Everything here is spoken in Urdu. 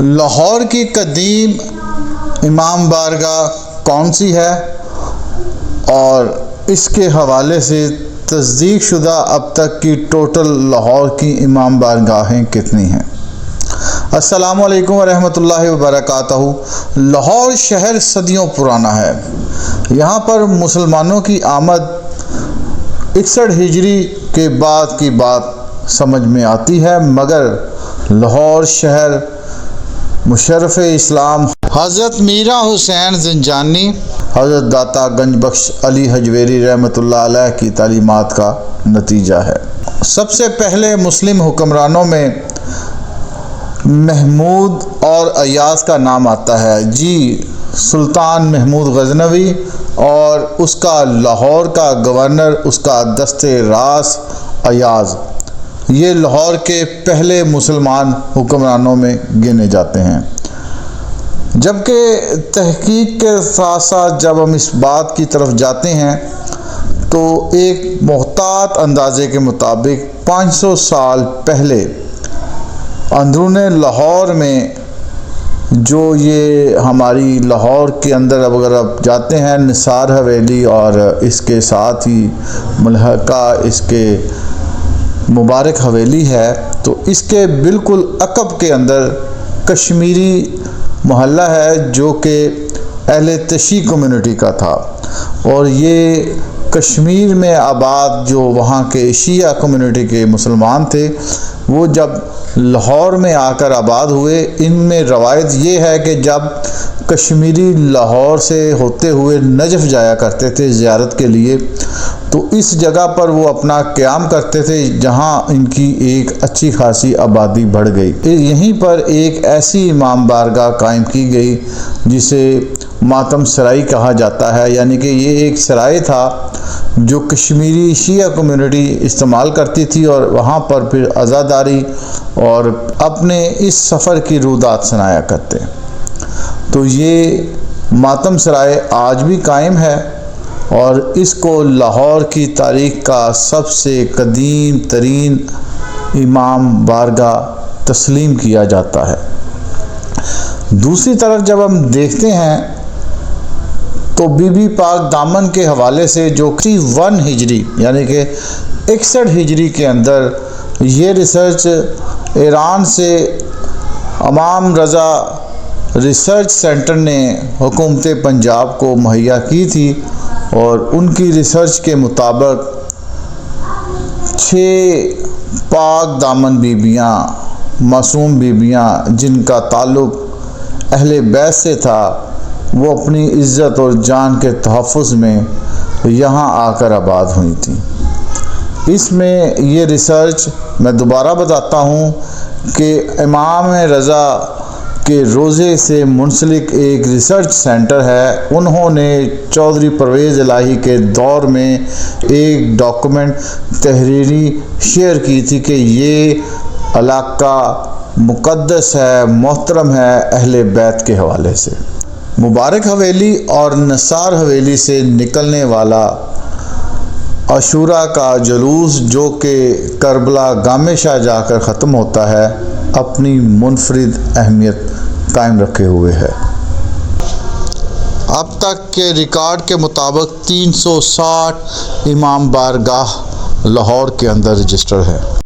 لاہور کی قدیم امام بارگاہ کون سی ہے اور اس کے حوالے سے تصدیق شدہ اب تک کی ٹوٹل لاہور کی امام بارگاہیں کتنی ہیں؟ السلام علیکم ورحمۃ اللہ وبرکاتہ۔ لاہور شہر صدیوں پرانا ہے۔ یہاں پر مسلمانوں کی آمد 61 ہجری کے بعد کی بات سمجھ میں آتی ہے، مگر لاہور شہر مشرف اسلام حضرت میرا حسین زنجانی، حضرت داتا گنج بخش علی حجویری رحمۃ اللہ علیہ کی تعلیمات کا نتیجہ ہے۔ سب سے پہلے مسلم حکمرانوں میں محمود اور ایاز کا نام آتا ہے۔ سلطان محمود غزنوی اور اس کا لاہور کا گورنر، اس کا دست راس ایاز، یہ لاہور کے پہلے مسلمان حکمرانوں میں گنے جاتے ہیں۔ جبکہ تحقیق کے ساتھ ساتھ جب ہم اس بات کی طرف جاتے ہیں تو ایک محتاط اندازے کے مطابق 500 سال پہلے اندرون لاہور میں، جو یہ ہماری لاہور کے اندر اگر آپ جاتے ہیں نثار حویلی اور اس کے ساتھ ہی ملحقہ اس کے مبارک حویلی ہے، تو اس کے بالکل عقب کے اندر کشمیری محلہ ہے جو کہ اہل تشیع کمیونٹی کا تھا، اور یہ کشمیر میں آباد جو وہاں کے شیعہ کمیونٹی کے مسلمان تھے، وہ جب لاہور میں آ کر آباد ہوئے، ان میں روایت یہ ہے کہ جب کشمیری لاہور سے ہوتے ہوئے نجف جایا کرتے تھے زیارت کے لیے، تو اس جگہ پر وہ اپنا قیام کرتے تھے جہاں ان کی ایک اچھی خاصی آبادی بڑھ گئی۔ یہیں پر ایک ایسی امام بارگاہ قائم کی گئی جسے ماتم سرائی کہا جاتا ہے، یعنی کہ یہ ایک سرائے تھا جو کشمیری شیعہ کمیونٹی استعمال کرتی تھی، اور وہاں پر پھر عزاداری اور اپنے اس سفر کی رودات سنایا کرتے۔ تو یہ ماتم سرائے آج بھی قائم ہے، اور اس کو لاہور کی تاریخ کا سب سے قدیم ترین امام بارگاہ تسلیم کیا جاتا ہے۔ دوسری طرف جب ہم دیکھتے ہیں تو بی بی پاک دامن کے حوالے سے جو 61 ہجری یعنی کہ 61 ہجری کے اندر یہ ریسرچ ایران سے امام رضا ریسرچ سینٹر نے حکومت پنجاب کو مہیا کی تھی، اور ان کی ریسرچ کے مطابق 6 پاک دامن بیبیاں، معصوم بیبیاں جن کا تعلق اہل بیت سے تھا، وہ اپنی عزت اور جان کے تحفظ میں یہاں آ کر آباد ہوئی تھیں۔ اس میں یہ ریسرچ میں دوبارہ بتاتا ہوں کہ امام رضا کے روزے سے منسلک ایک ریسرچ سینٹر ہے، انہوں نے چودھری پرویز الہی کے دور میں ایک ڈاکومنٹ تحریری شیئر کی تھی کہ یہ علاقہ مقدس ہے، محترم ہے اہل بیت کے حوالے سے۔ مبارک حویلی اور نثار حویلی سے نکلنے والا عاشورہ کا جلوس جو کہ کربلا گام شاہ جا کر ختم ہوتا ہے، اپنی منفرد اہمیت قائم رکھے ہوئے ہے۔ اب تک کے ریکارڈ کے مطابق 360 امام بارگاہ لاہور کے اندر رجسٹر ہے۔